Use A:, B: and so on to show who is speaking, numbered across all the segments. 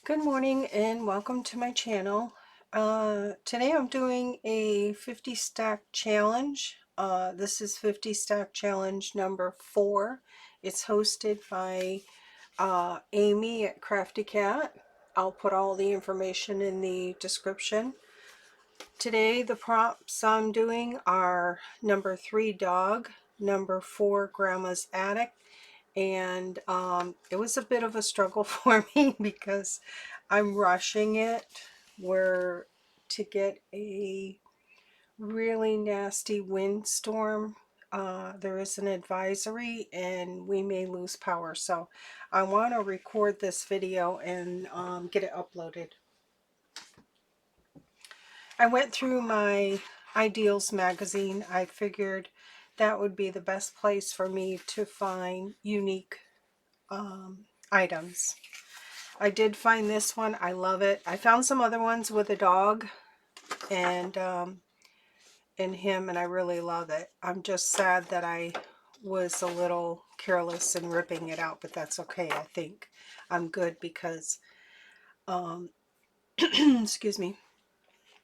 A: Good morning and welcome to my channel. Today I'm doing a 50 stack challenge. This is 50 stack challenge number 4. It's hosted by Amy at Crafty Cat. I'll put all the information in the description. Today the prompts I'm doing are number 3 dog, number 4 grandma's attic, and it was a bit of a struggle for me because I'm rushing it to get a really nasty windstorm. There is an advisory and we may lose power, so I want to record this video and get it uploaded. I went through my Ideals magazine. I figured that would be the best place for me to find unique items. I did find this one. I love it. I found some other ones with a dog and him, and I really love it. I'm just sad that I was a little careless in ripping it out, but that's okay. I think I'm good because excuse me,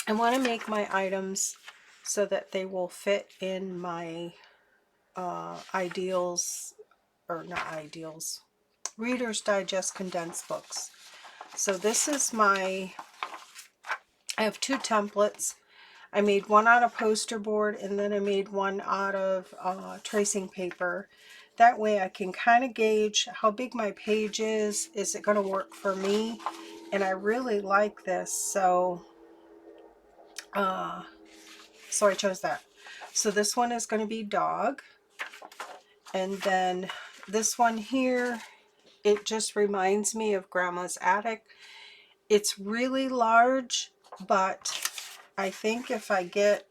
A: I want to make my items so that they will fit in my Ideals, or not Ideals, Reader's Digest condensed books. So this is I have 2 templates. I made one out of poster board and then I made one out of tracing paper. That way I can kind of gauge how big my page is. Is it going to work for me? And I really like this, so I chose that. So this one is going to be dog, and then this one here, it just reminds me of Grandma's attic. It's really large, but I think if I get,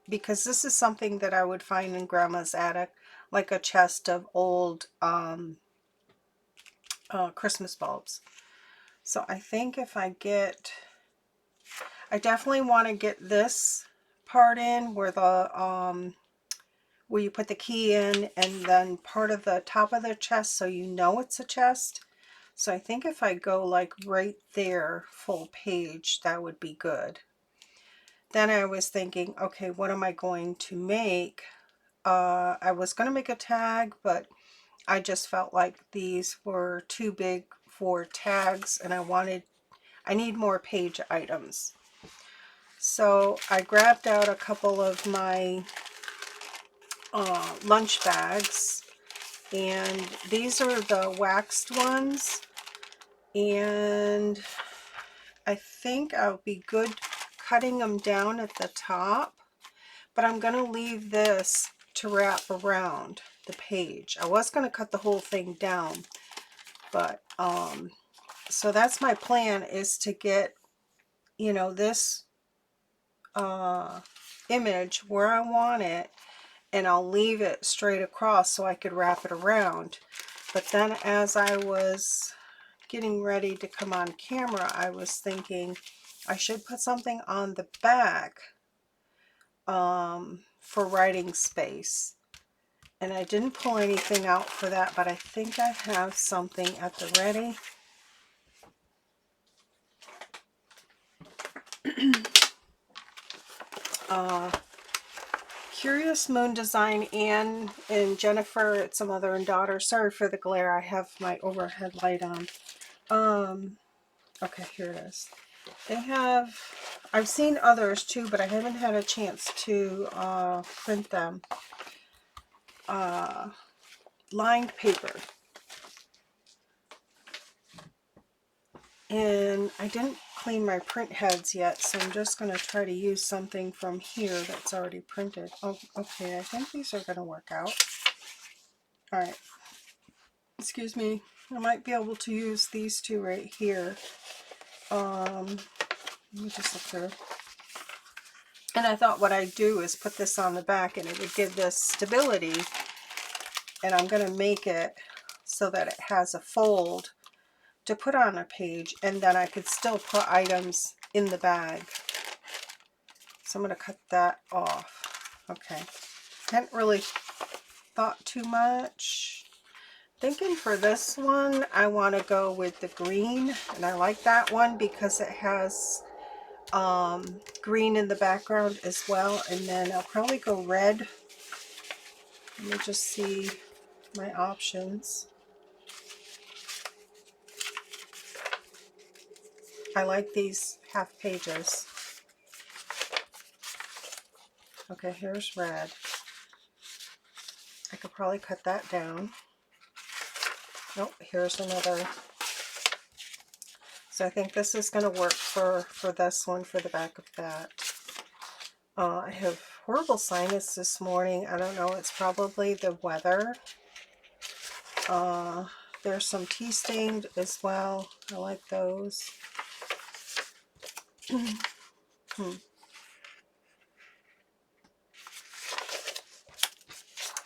A: because this is something that I would find in Grandma's attic, like a chest of old Christmas bulbs. So I think if I get, I definitely want to get this part in where the where you put the key in, and then part of the top of the chest so you know it's a chest. So I think if I go like right there, full page, that would be good. Then I was thinking, okay, what am I going to make? I was going to make a tag, but I just felt like these were too big for tags, and I need more page items. So I grabbed out a couple of my lunch bags, and these are the waxed ones, and I think I'll be good cutting them down at the top, but I'm going to leave this to wrap around the page. I was going to cut the whole thing down, but so that's my plan, is to get, you know, this image where I want it, and I'll leave it straight across so I could wrap it around. But then as I was getting ready to come on camera, I was thinking I should put something on the back for writing space. And I didn't pull anything out for that, but I think I have something at the ready. CuriousMoonDesign, Anne and Jennifer, it's a mother and daughter. Sorry for the glare, I have my overhead light on. Okay, here it is. They have, I've seen others too, but I haven't had a chance to print them. Lined paper. And I didn't clean my print heads yet, so I'm just going to try to use something from here that's already printed. Oh, okay, I think these are going to work out. Alright. Excuse me. I might be able to use these two right here. Let me just look through. And I thought what I'd do is put this on the back, and it would give this stability. And I'm going to make it so that it has a fold to put on a page, and then I could still put items in the bag. So I'm going to cut that off. Okay. Hadn't really thought too much. thinking for this one, I want to go with the green, and I like that one because it has green in the background as well. And then I'll probably go red. Let me just see my options. I like these half pages. Okay, here's red. I could probably cut that down. Nope, here's another. So I think this is going to work for this one, for the back of that. I have horrible sinus this morning. I don't know, it's probably the weather. There's some tea stained as well. I like those. I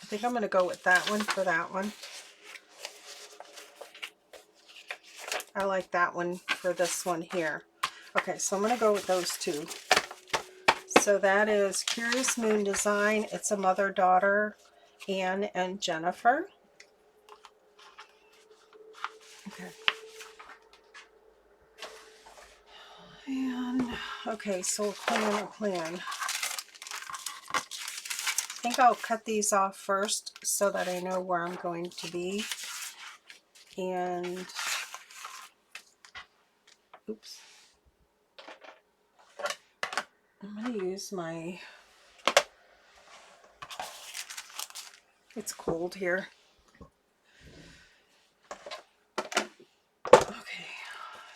A: think I'm going to go with that one for that one. I like that one for this one here. Okay, so I'm going to go with those two. So that is CuriousMoonDesign. It's a mother-daughter, Anne and Jennifer. Okay. And, okay, so a plan. I think I'll cut these off first so that I know where I'm going to be. And, oops. I'm going to use my, it's cold here. Okay,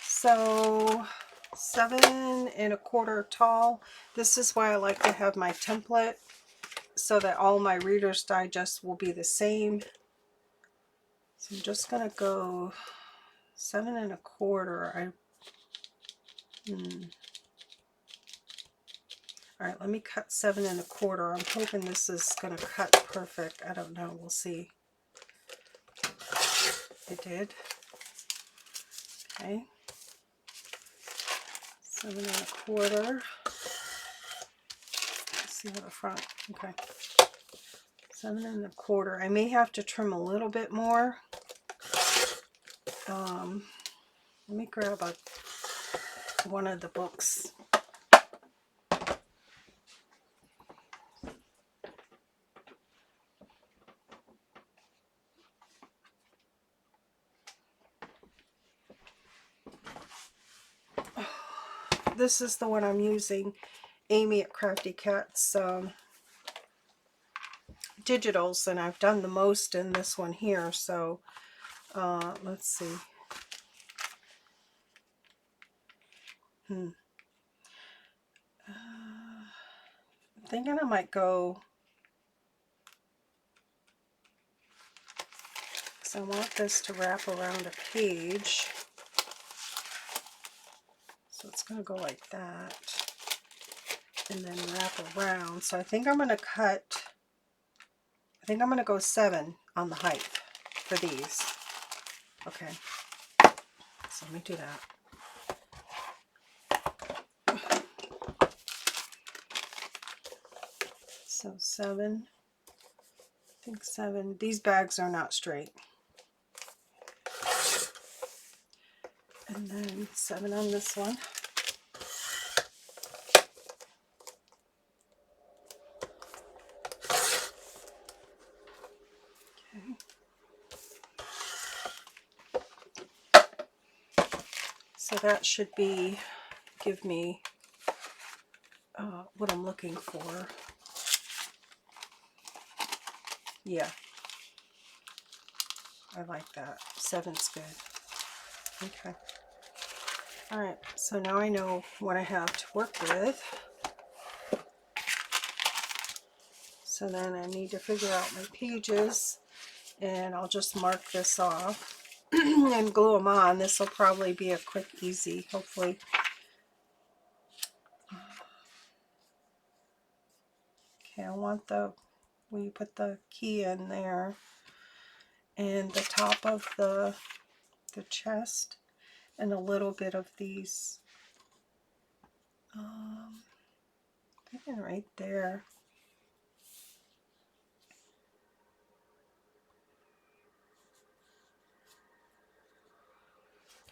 A: so 7 1/4 tall. This is why I like to have my template so that all my Reader's Digest will be the same. So I'm just going to go 7 1/4. All right, let me cut 7 1/4. I'm hoping this is going to cut perfect. I don't know. We'll see. It did. Okay. 7 1/4. Let's see what the front. Okay. 7 1/4. I may have to trim a little bit more. Let me grab one of the books. This is the one I'm using, Amy at Crafty Cat's digitals, and I've done the most in this one here. So let's see. I'm thinking I might go, because I want this to wrap around a page. So it's going to go like that and then wrap around. So I think I'm going to go 7 on the height for these. Okay, so let me do that. So 7, I think 7. These bags are not straight. And then 7 on this one. Okay. So that should give me what I'm looking for. Yeah, I like that. 7's good. Okay. All right, so now I know what I have to work with. So then I need to figure out my pages, and I'll just mark this off and glue them on. This will probably be a quick, easy, hopefully. Okay, I want where you put the key in there, and the top of the chest, and a little bit of these, thinking right there.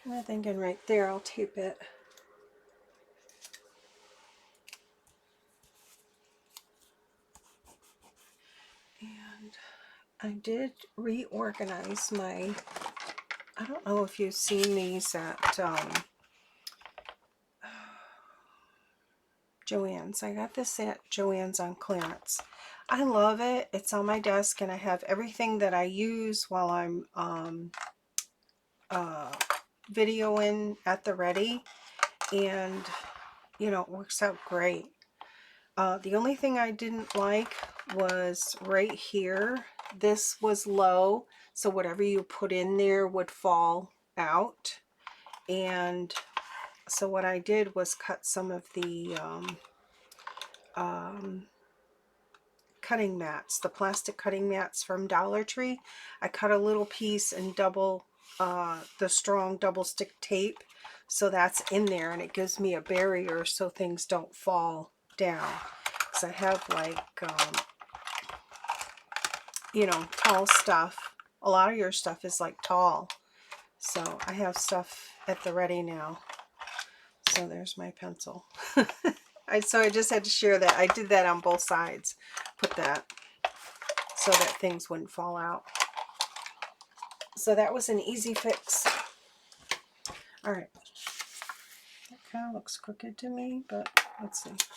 A: kind of thinking right there I'll tape it. And I did reorganize my, I don't know if you've seen these at Joann's. I got this at Joann's on clearance. I love it. It's on my desk and I have everything that I use while I'm videoing at the ready, and you know, it works out great. The only thing I didn't like was right here. This was low, so whatever you put in there would fall out. And so what I did was cut some of the cutting mats, the plastic cutting mats from Dollar Tree. I cut a little piece and double the strong double stick tape, so that's in there, and it gives me a barrier so things don't fall down. Because I have like you know, tall stuff. A lot of your stuff is like tall, so I have stuff at the ready now. So there's my pencil. So I just had to share that. I did that on both sides. Put that so that things wouldn't fall out. So that was an easy fix. All right. That kind of looks crooked to me, but let's see. Let's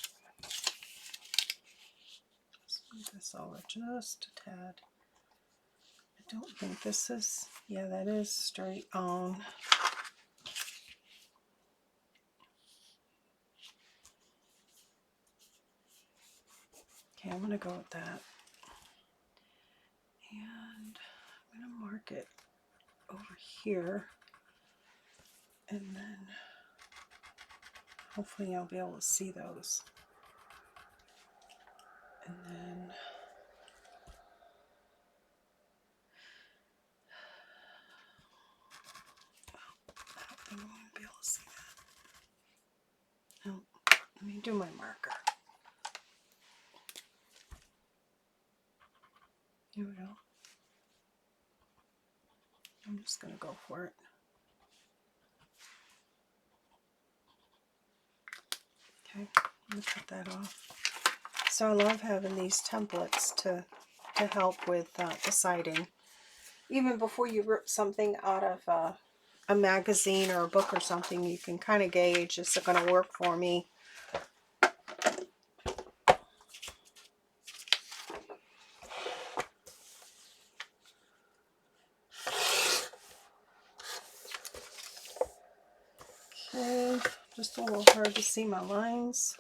A: move this over just a tad. I don't think this is, yeah, that is straight on. Okay, I'm going to go with that. And I'm going to mark it over here. And then hopefully I'll be able to see those. And then I don't think I'm going to be able to see that. Oh, let me do my marker. Here we go. I'm just going to go for it. Okay, I'm going to cut that off. So I love having these templates to help with deciding. Even before you rip something out of a magazine or a book or something, you can kind of gauge, is it going to work for me? Okay, just a little hard to see my lines.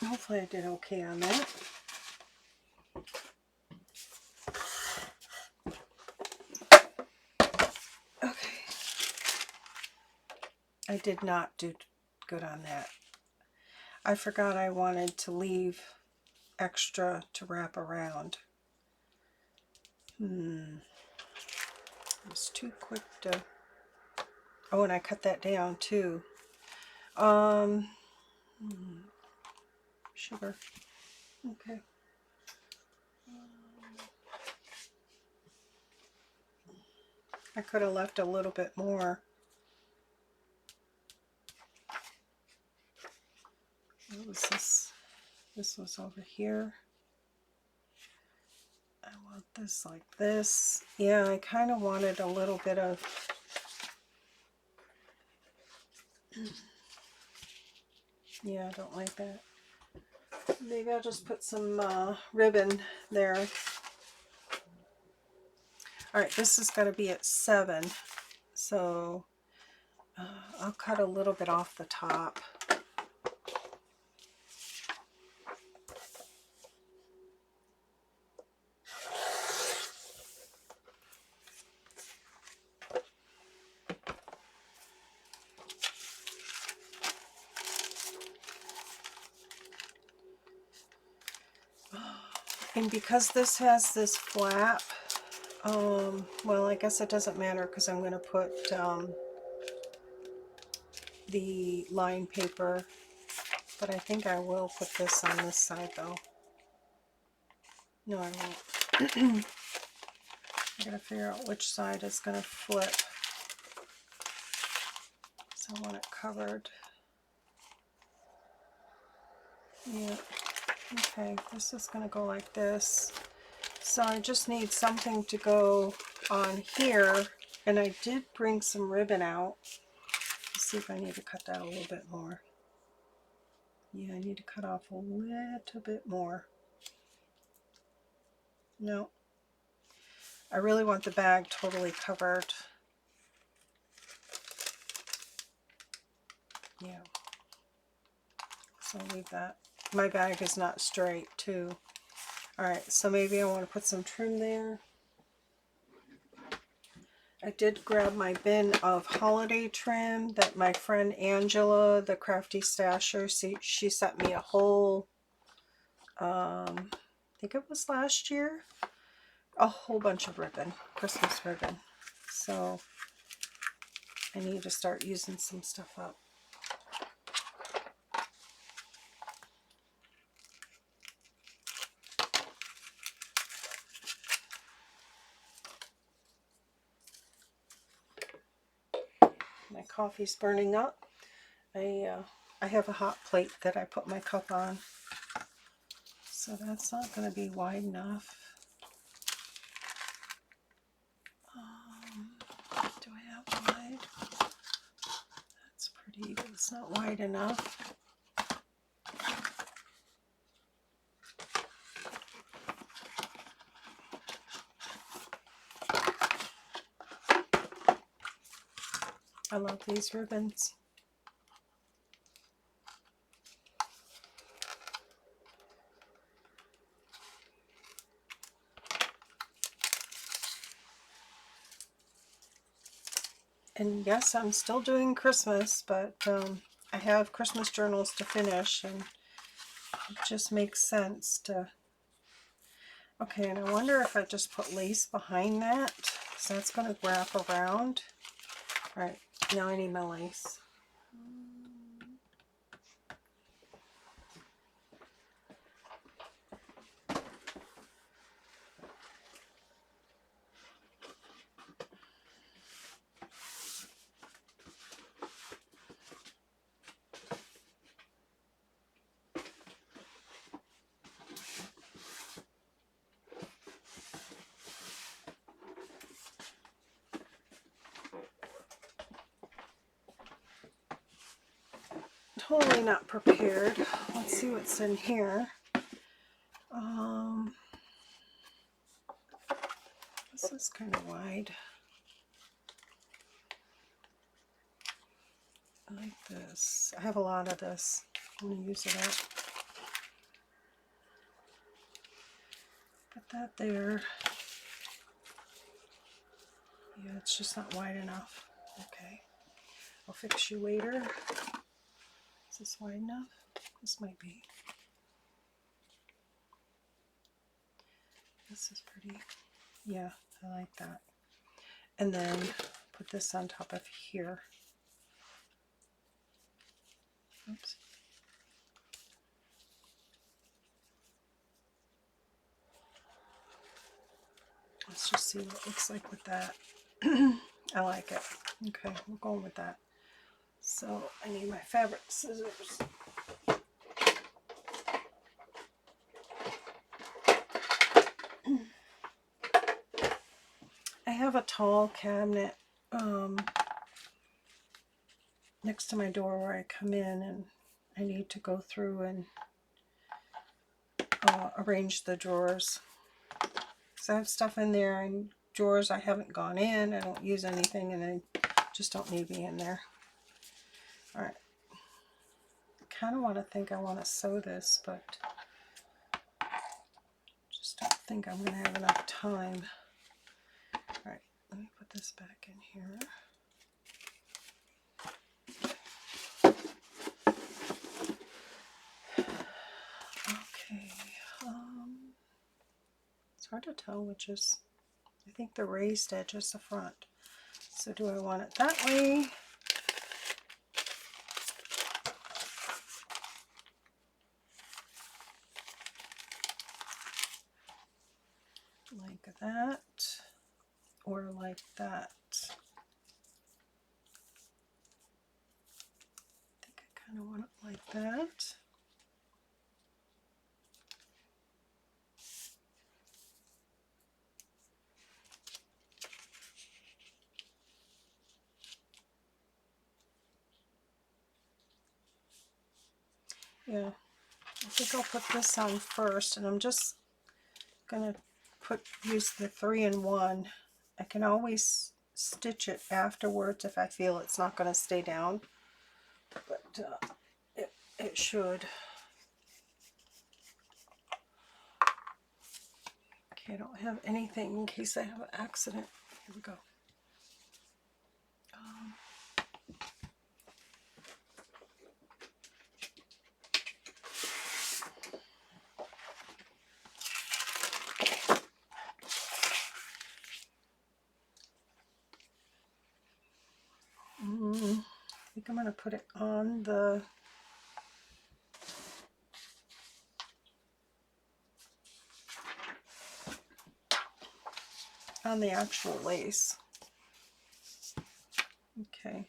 A: Hopefully I did okay on that. Okay. I did not do good on that. I forgot I wanted to leave extra to wrap around. I was too quick to... Oh, and I cut that down too. Sugar. Okay. I could have left a little bit more. What was this? This was over here. I want this like this. Yeah, I kind of wanted a little bit of... Yeah, I don't like that. Maybe I'll just put some ribbon there. Alright, this is going to be at 7. So I'll cut a little bit off the top. And because this has this flap, Well, I guess it doesn't matter because I'm going to put the line paper, but I think I will put this on this side though. No, I won't. I gotta figure out which side is going to flip. So I want it covered. Yeah. Okay, this is going to go like this. So I just need something to go on here, and I did bring some ribbon out. Let's see if I need to cut that a little bit more. Yeah, I need to cut off a little bit more. No, I really want the bag totally covered. Yeah, so I'll leave that. My bag is not straight too. Alright, so maybe I want to put some trim there. I did grab my bin of holiday trim that my friend Angela, the Crafty Stasher, she sent me a whole, I think it was last year, a whole bunch of ribbon, Christmas ribbon. So I need to start using some stuff up. My coffee's burning up. I have a hot plate that I put my cup on, so that's not going to be wide enough. Do I have wide? That's pretty, but it's not wide enough. I love these ribbons. And yes, I'm still doing Christmas, but I have Christmas journals to finish, and it just makes sense to... Okay, and I wonder if I just put lace behind that, because that's going to wrap around. Alright, now I need my lace. Totally not prepared. Let's see what's in here. This is kind of wide. I like this. I have a lot of this. I'm going to use it up. Put that there. Yeah, it's just not wide enough. Okay. I'll fix you later. Is this wide enough? This might be. This is pretty. Yeah, I like that. And then put this on top of here. Oops. Let's just see what it looks like with that. I like it. Okay, we're going with that. So I need my fabric scissors. I have a tall cabinet next to my door where I come in, and I need to go through and arrange the drawers. So I have stuff in there and drawers I haven't gone in. I don't use anything, and I just don't need me in there. Alright. I kind of want to think I want to sew this, but just don't think I'm going to have enough time. Alright, let me put this back in here. Okay. It's hard to tell which is... I think the raised edge is the front. So do I want it that way? Like that, or like that? I think I kind of want it like that. Yeah, I think I'll put this on first, and I'm just gonna use the 3-in-1. I can always stitch it afterwards if I feel it's not going to stay down, but it should. Okay, I don't have anything in case I have an accident. Here we go. I think I'm going to put it on the actual lace. Okay.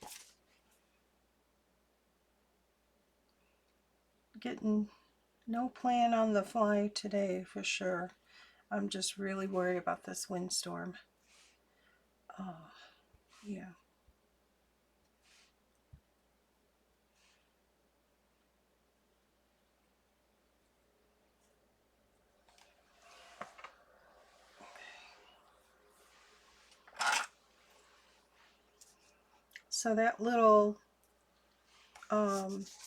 A: Getting no plan on the fly today for sure. I'm just really worried about this windstorm. Yeah. So that little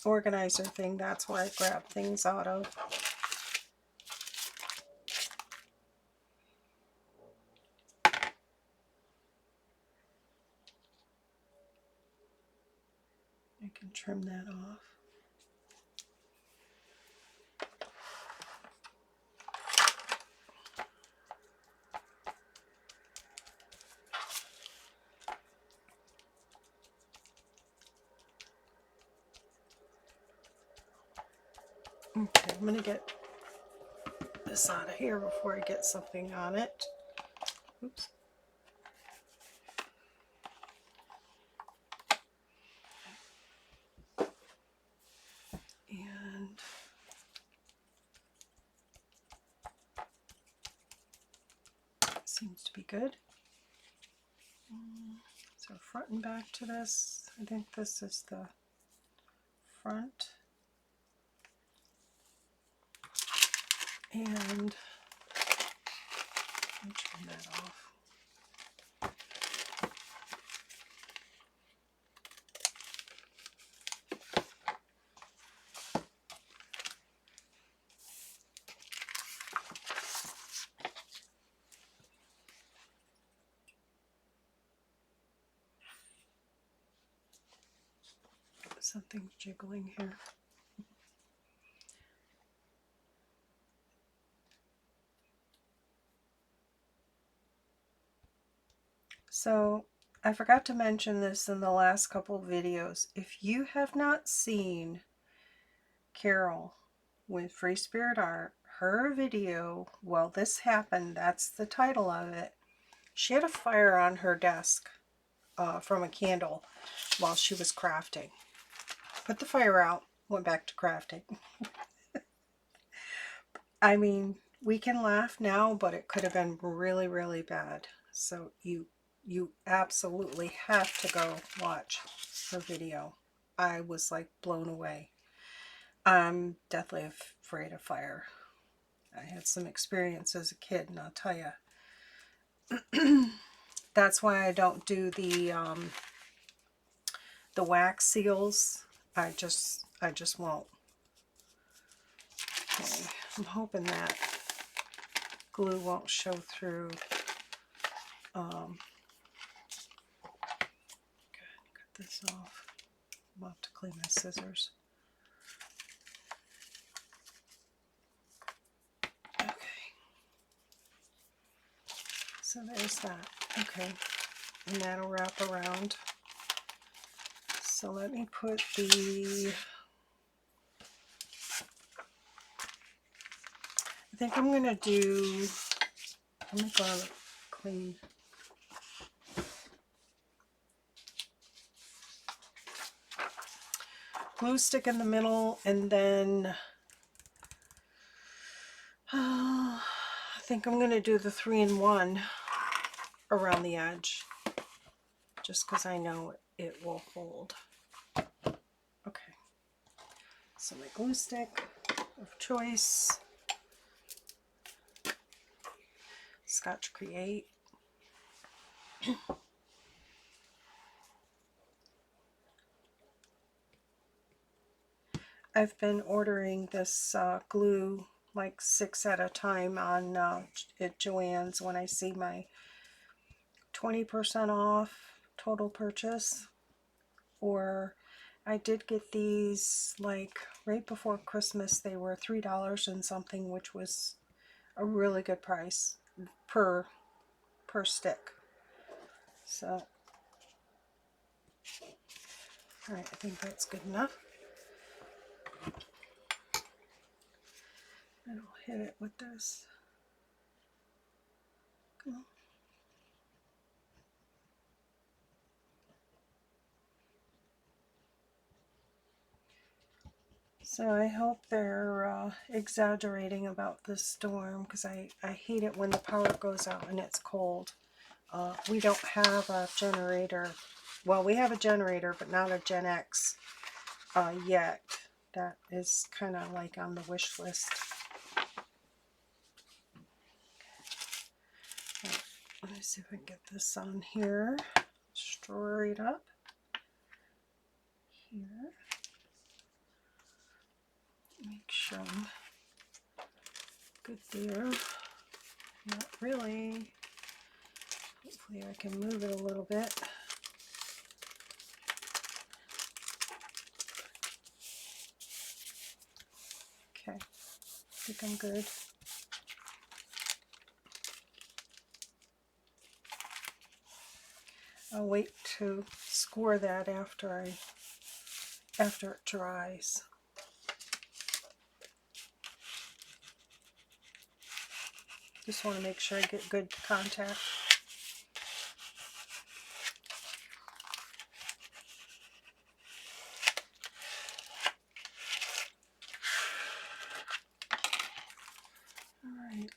A: organizer thing, that's where I grab things out of. I can trim that off. Okay, I'm going to get this out of here before I get something on it. Oops. And seems to be good. So front and back to this. I think this is the front. And let me trim that off. Something's jiggling here. So I forgot to mention this in the last couple of videos. If you have not seen Carol with Free Spirit Art, her video, Well This Happened, that's the title of it. She had a fire on her desk from a candle while she was crafting. Put the fire out, went back to crafting. I mean, we can laugh now, but it could have been really, really bad. So you absolutely have to go watch her video. I was like blown away. I'm deathly afraid of fire. I had some experience as a kid, and I'll tell you. That's why I don't do the wax seals. I just won't. Okay, I'm hoping that glue won't show through. Good, cut this off. I'll have to clean my scissors. Okay. So there's that. Okay, and that'll wrap around. So let me put the, I think I'm going to do, let me go clean. Glue stick in the middle, and then I think I'm going to do the 3-in-1 around the edge, just because I know it will hold. Okay, so my glue stick of choice, Scotch Create. I've been ordering this glue like 6 at a time on at Joann's when I see my 20% off total purchase. Or I did get these like right before Christmas. They were $3 and something, which was a really good price per stick. So, alright, I think that's good enough. And I'll hit it with this. Go. So I hope they're exaggerating about this storm, because I hate it when the power goes out and it's cold. We don't have a generator. Well, we have a generator, but not a Gen X yet. That is kind of like on the wish list. Right, let me see if I can get this on here. Straight up. Here. Make sure I'm good there. Not really. Hopefully I can move it a little bit. Okay, I think I'm good. I'll wait to score that after it dries. Just want to make sure I get good contact. Alright.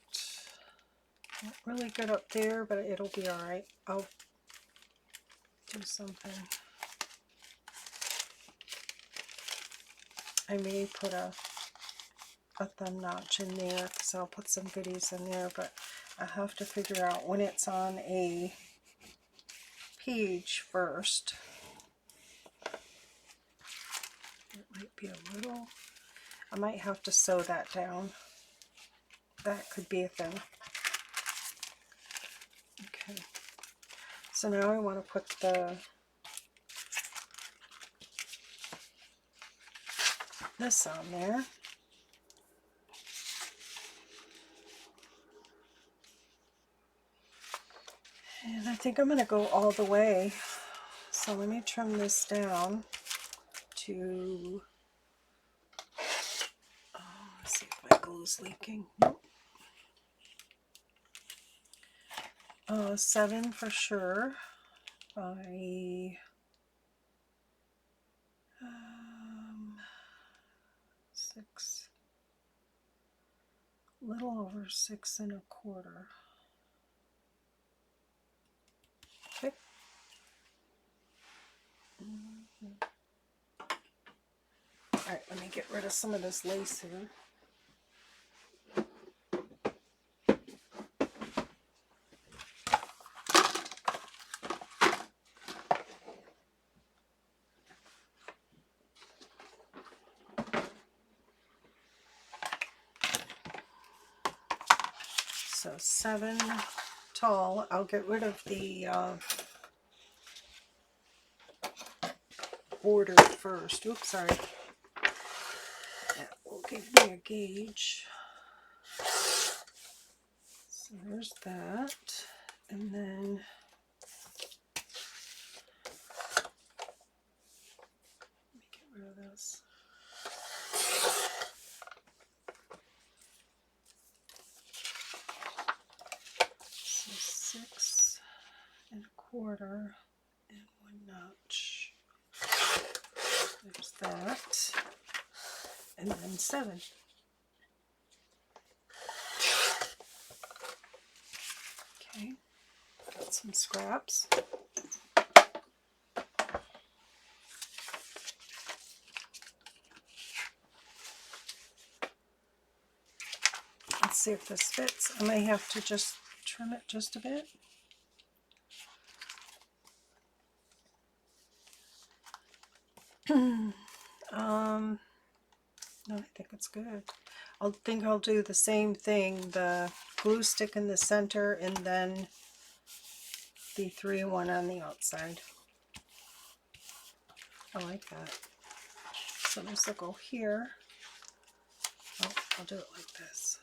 A: Not really good up there, but it'll be alright. I'll do something. I may put a thumb notch in there, because I'll put some goodies in there, but I have to figure out when it's on a page first. It might be a little, I might have to sew that down. That could be a thing. Okay, so now I want to put this on there. And I think I'm going to go all the way. So let me trim this down to, let's see if my glue's leaking. Nope. 7 for sure by 6, little over 6 1/4. Okay. Alright, let me get rid of some of this lace here. So 7 tall. I'll get rid of the border first. Oops, sorry. That will give me a gauge. So there's that. And then let me get rid of this. So 6 1/4 and 1 notch. There's that. And then 7. Okay, got some scraps. Let's see if this fits. I may have to just trim it just a bit. No, I think it's good. I'll do the same thing, the glue stick in the center and then the 3-in-1 on the outside. I like that. So this will go here. Oh, I'll do it like this.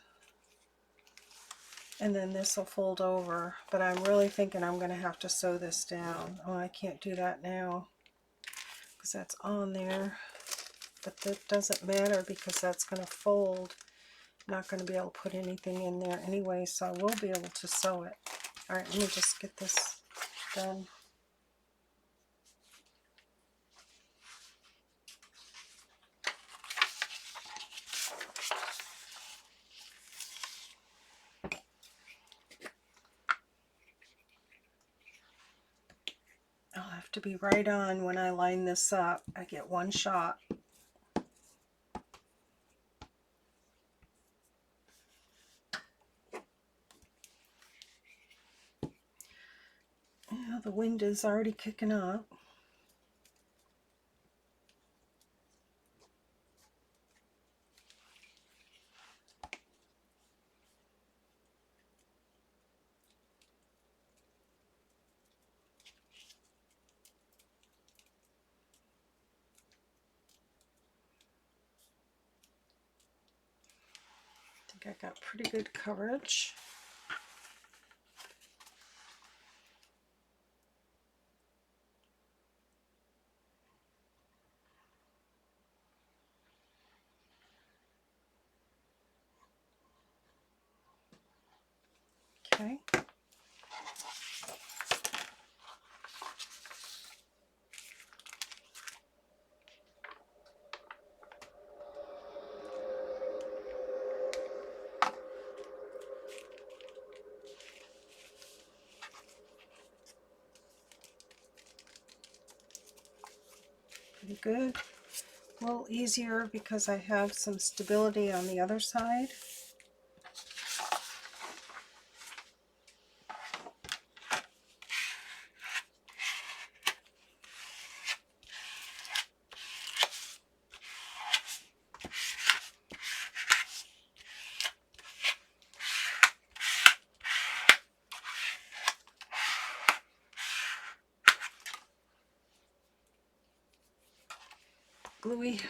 A: And then this will fold over, but I'm really thinking I'm going to have to sew this down. Oh, I can't do that now because that's on there. But that doesn't matter because that's going to fold. I'm not going to be able to put anything in there anyway, so I will be able to sew it. Alright, let me just get this done. I'll have to be right on when I line this up. I get one shot. Yeah, the wind is already kicking up. I think I got pretty good coverage. Okay. Pretty good. A little easier because I have some stability on the other side. Gluey.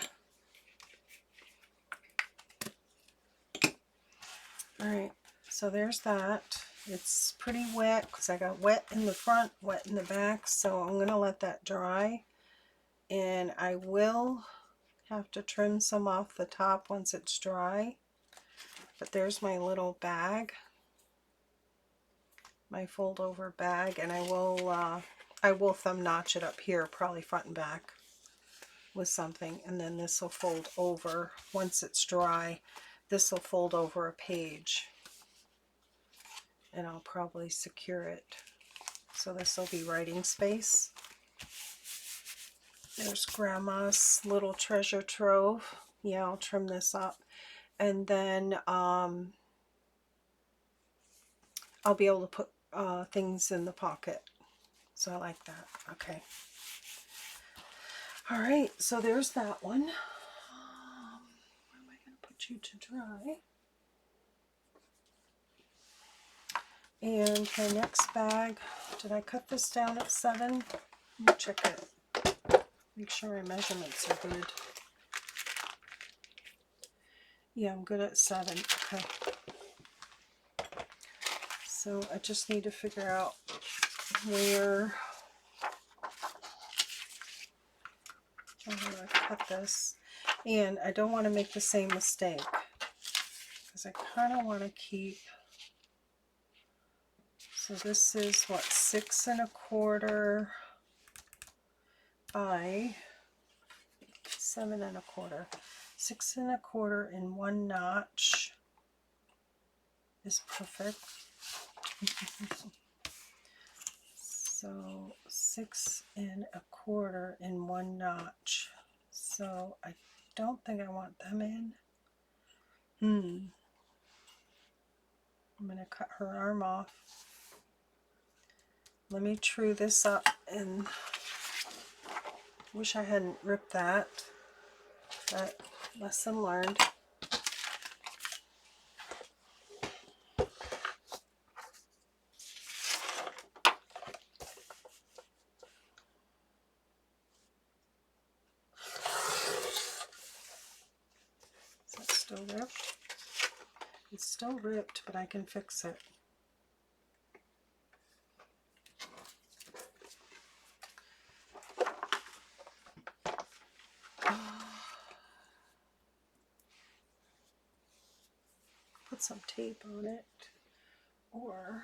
A: Alright, so there's that. It's pretty wet because I got wet in the front, wet in the back, so I'm going to let that dry. And I will have to trim some off the top once it's dry. But there's my little bag, my fold over bag, and I will thumb notch it up here, probably front and back with something, and then this will fold over once it's dry. This will fold over a page, and I'll probably secure it. So this will be writing space. There's Grandma's little treasure trove. Yeah, I'll trim this up. And then I'll be able to put things in the pocket. So I like that. Okay. All right, so there's that one. Where am I going to put you to dry? And my next bag, did I cut this down at 7? Let me check it. Make sure my measurements are good. Yeah, I'm good at 7. Okay. So I just need to figure out where I'm going to cut this. And I don't want to make the same mistake because I kind of want to keep, so this is what, 6 1/4 by 7 1/4. 6 1/4 in 1 notch is perfect. So 6 1/4 in 1 notch. So I don't think I want them in. I'm going to cut her arm off. Let me true this up, and wish I hadn't ripped that, but lesson learned. Is that still ripped? It's still ripped, but I can fix it. Put some tape on it, or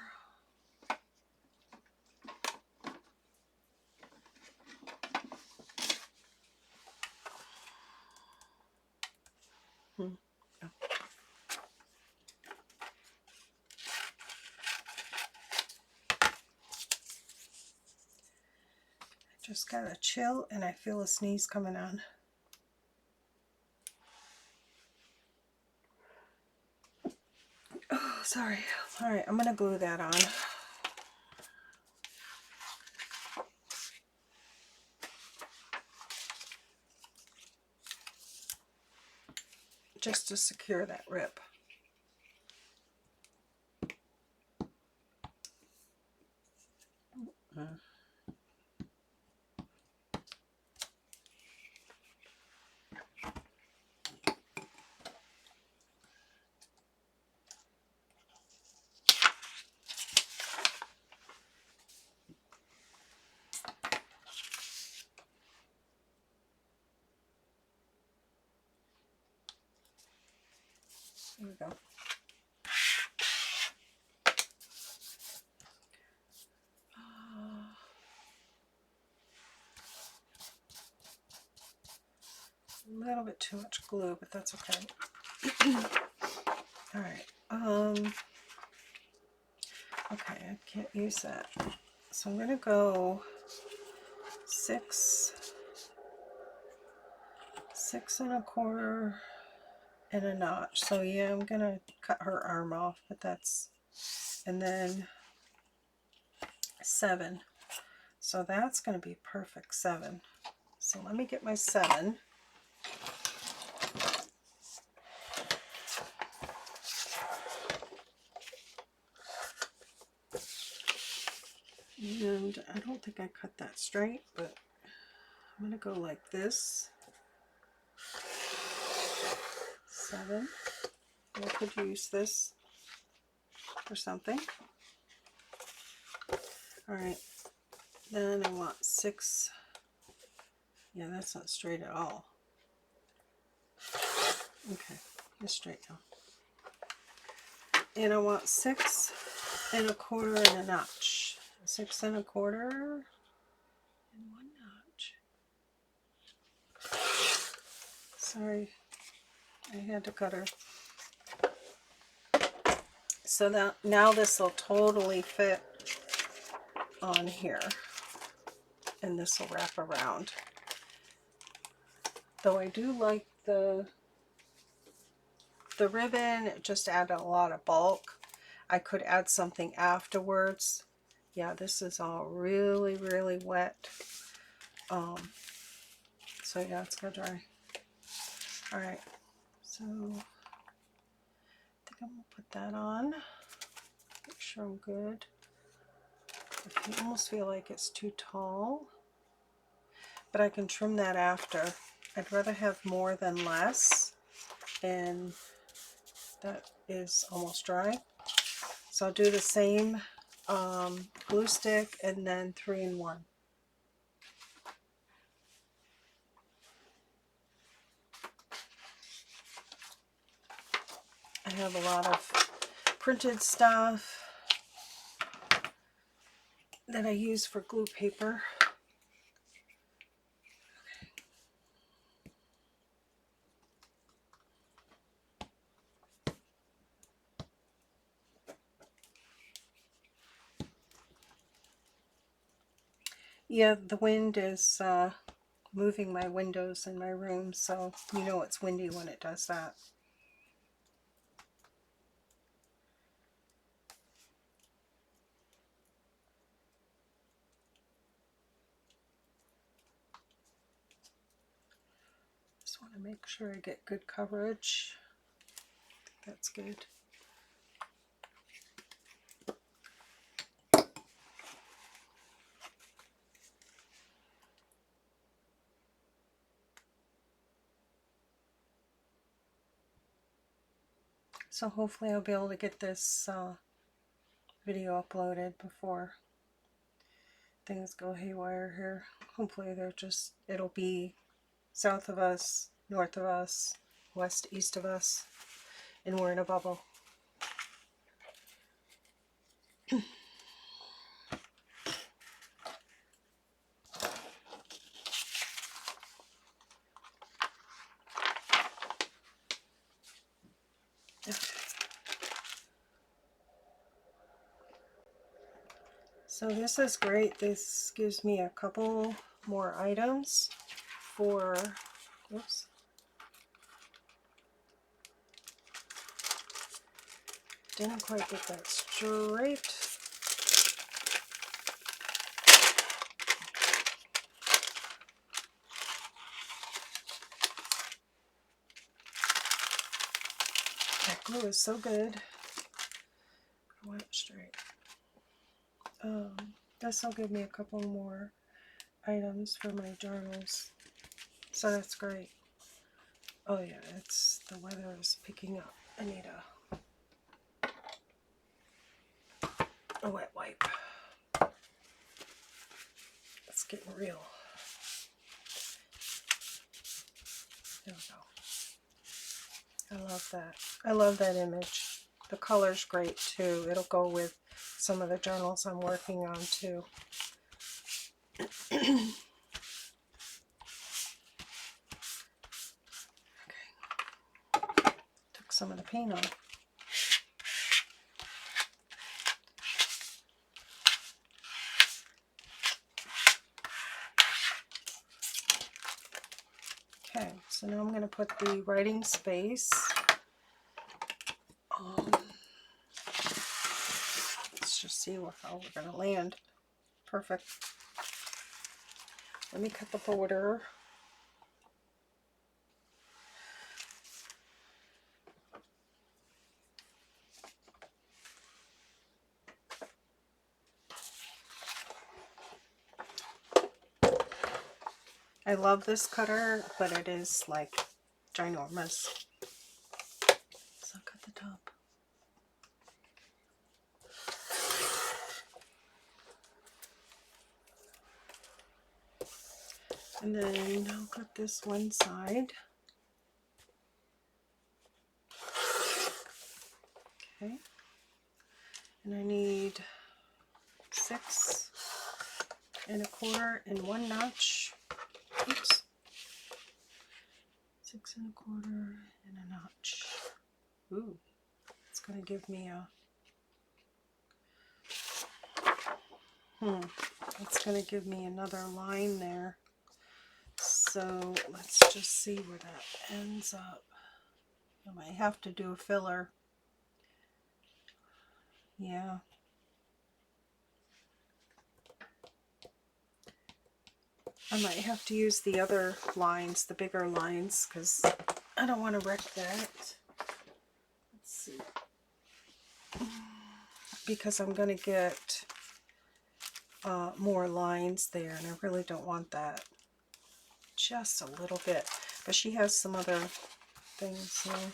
A: oh. Just got a chill and I feel a sneeze coming on. Oh, sorry. All right, I'm going to glue that on. Just to secure that rip. There we go. A little bit too much glue, but that's okay. All right. Okay, I can't use that. So I'm going to go 6 1/4 and a notch. So yeah, I'm going to cut her arm off, but that's, and then 7. So that's going to be perfect, 7. So let me get my 7. And I don't think I cut that straight, but I'm going to go like this. 7. I could use this for something. All right. Then I want 6. Yeah, that's not straight at all. Okay, it's straight now. And I want 6 1/4 and a notch. 6 1/4 and 1 notch. Sorry, I had to cut her. So that now this will totally fit on here, and this will wrap around. Though I do like the ribbon, it just added a lot of bulk. I could add something afterwards. Yeah, this is all really, really wet. So yeah, it's gonna dry. All right, so I think I'm gonna put that on. Make sure I'm good. I almost feel like it's too tall, but I can trim that after. I'd rather have more than less, and that is almost dry. So I'll do the same glue stick and then 3-in-1. I have a lot of printed stuff that I use for glue paper. Yeah, the wind is moving my windows in my room, so you know it's windy when it does that. Just want to make sure I get good coverage. I think that's good. So hopefully I'll be able to get this video uploaded before things go haywire here. Hopefully it'll be south of us, north of us, west, east of us, and we're in a bubble. So this is great. This gives me a couple more items for, oops. Didn't quite get that straight. That glue is so good. I want it straight. This will give me a couple more items for my journals. So that's great. Oh yeah, the weather is picking up. I need a wet wipe. It's getting real. There we go. I love that. I love that image. The color's great too. It'll go with some of the journals I'm working on too. Okay. Took some of the paint off. Okay, so now I'm going to put the writing space on. Let's just see how we're going to land. Perfect. Let me cut the border. I love this cutter, but it is like ginormous. So I'll cut the top. And then I'll cut this one side. Okay. And I need 6 1/4 and 1 notch. Oops. 6 1/4 and a notch. Ooh, it's going to give me a, it's going to give me another line there. So let's just see where that ends up. I might have to do a filler. Yeah. I might have to use the other lines, the bigger lines, because I don't want to wreck that. Let's see. Because I'm going to get more lines there, and I really don't want that. Just a little bit. But she has some other things here.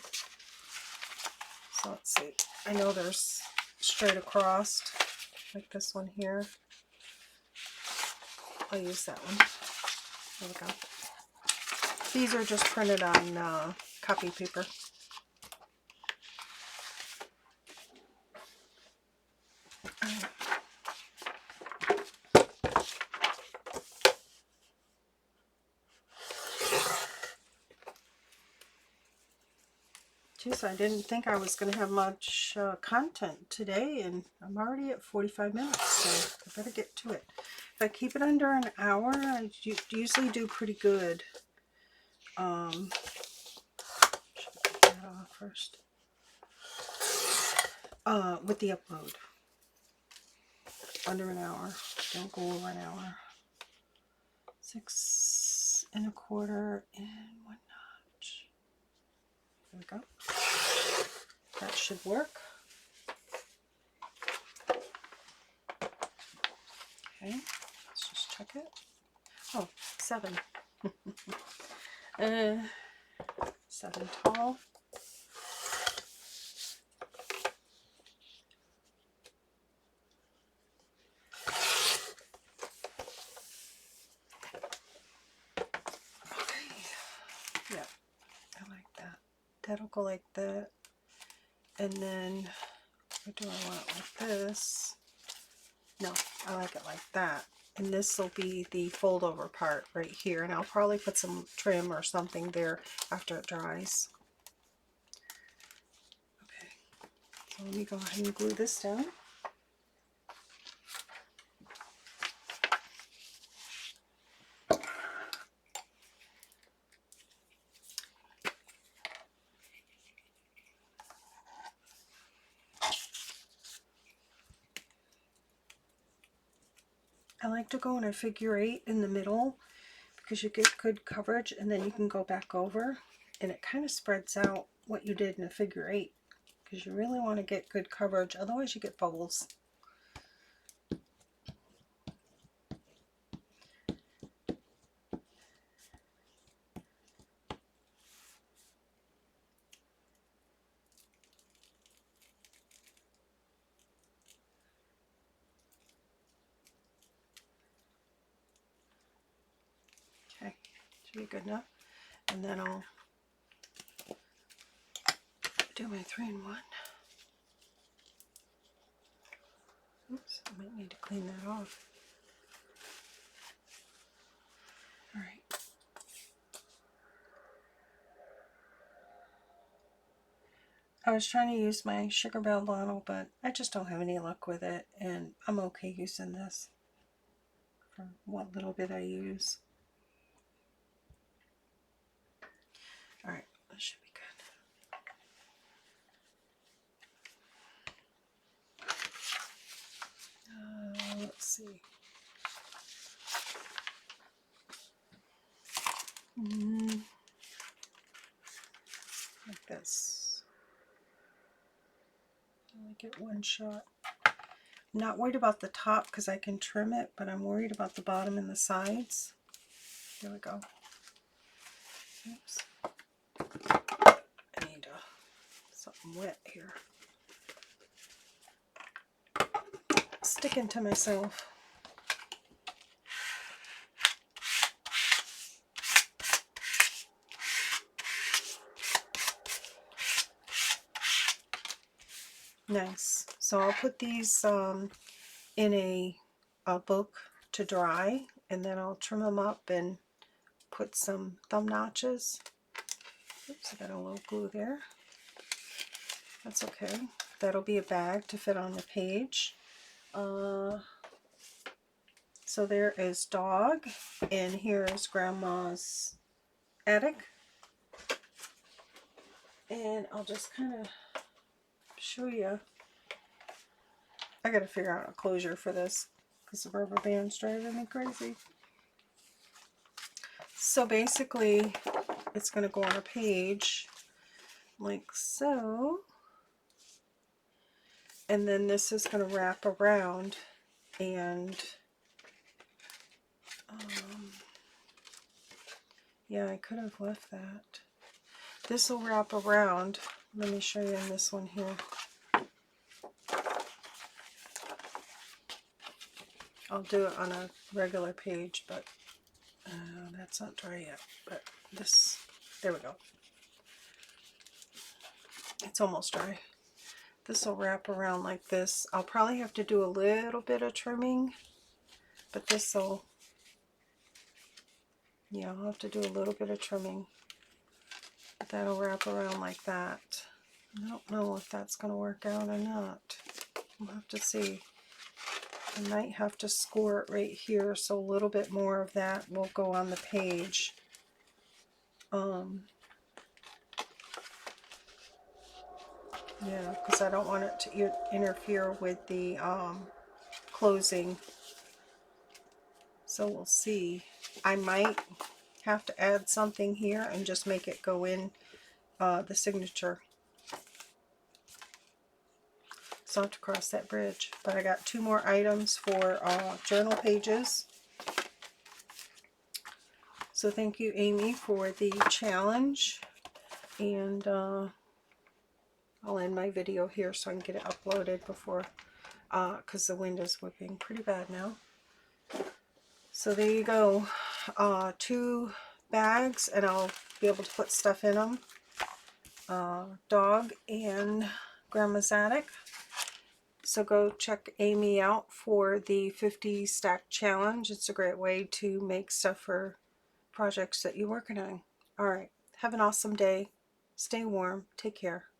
A: So let's see. I know there's straight across, like this one here. I'll use that one. There we go. These are just printed on copy paper. Jeez, I didn't think I was going to have much content today, and I'm already at 45 minutes, so I better get to it. If I keep it under an hour, I usually do pretty good. Should get that off first. With the upload. Under an hour. Don't go over an hour. 6 1/4 and 1 notch. There we go. That should work. Okay, let's just check it. Oh, 7. 7 tall. Okay. Yeah, I like that. That'll go like that. And then, what do I want like this? No, I like it like that. And this will be the fold over part right here. And I'll probably put some trim or something there after it dries. Okay, so let me go ahead and glue this down. I like to go in a figure 8 in the middle because you get good coverage, and then you can go back over and it kind of spreads out what you did in a figure 8 because you really want to get good coverage, otherwise you get bubbles. Okay, should be good enough. And then I'll do my 3-in-1. Oops, I might need to clean that off. All right. I was trying to use my sugar bell bottle, but I just don't have any luck with it, and I'm okay using this for what little bit I use. All right, that should be good. Let's see. Like this. I get one shot. I'm not worried about the top because I can trim it, but I'm worried about the bottom and the sides. There we go. Oops. I need something wet here. Sticking to myself. Nice. So I'll put these in a book to dry, and then I'll trim them up and put some thumb notches. Oops, I got a little glue there. That's okay. That'll be a bag to fit on the page. So there is dog, and here is Grandma's attic. And I'll just kind of show you. I gotta figure out a closure for this because the rubber band's driving me crazy. So basically, it's gonna go on a page like so. And then this is gonna wrap around, and yeah, I could have left that. This will wrap around. Let me show you in this one here. I'll do it on a regular page, but that's not dry yet. But this, there we go. It's almost dry. This will wrap around like this. I'll probably have to do a little bit of trimming, but this will, yeah, I'll have to do a little bit of trimming. But that'll wrap around like that. I don't know if that's going to work out or not. We'll have to see. I might have to score it right here, so a little bit more of that will go on the page. Yeah, because I don't want it to interfere with the closing. So we'll see. I might have to add something here and just make it go in the signature. So I'll have to cross that bridge. But I got 2 more items for journal pages. So thank you, Amy, for the challenge. And I'll end my video here so I can get it uploaded before, because the wind is whipping pretty bad now. So there you go. 2 bags, and I'll be able to put stuff in them. Dog and Grandma's Attic. So go check Amy out for the 50 stack challenge. It's a great way to make stuff for projects that you're working on. Alright, have an awesome day. Stay warm. Take care.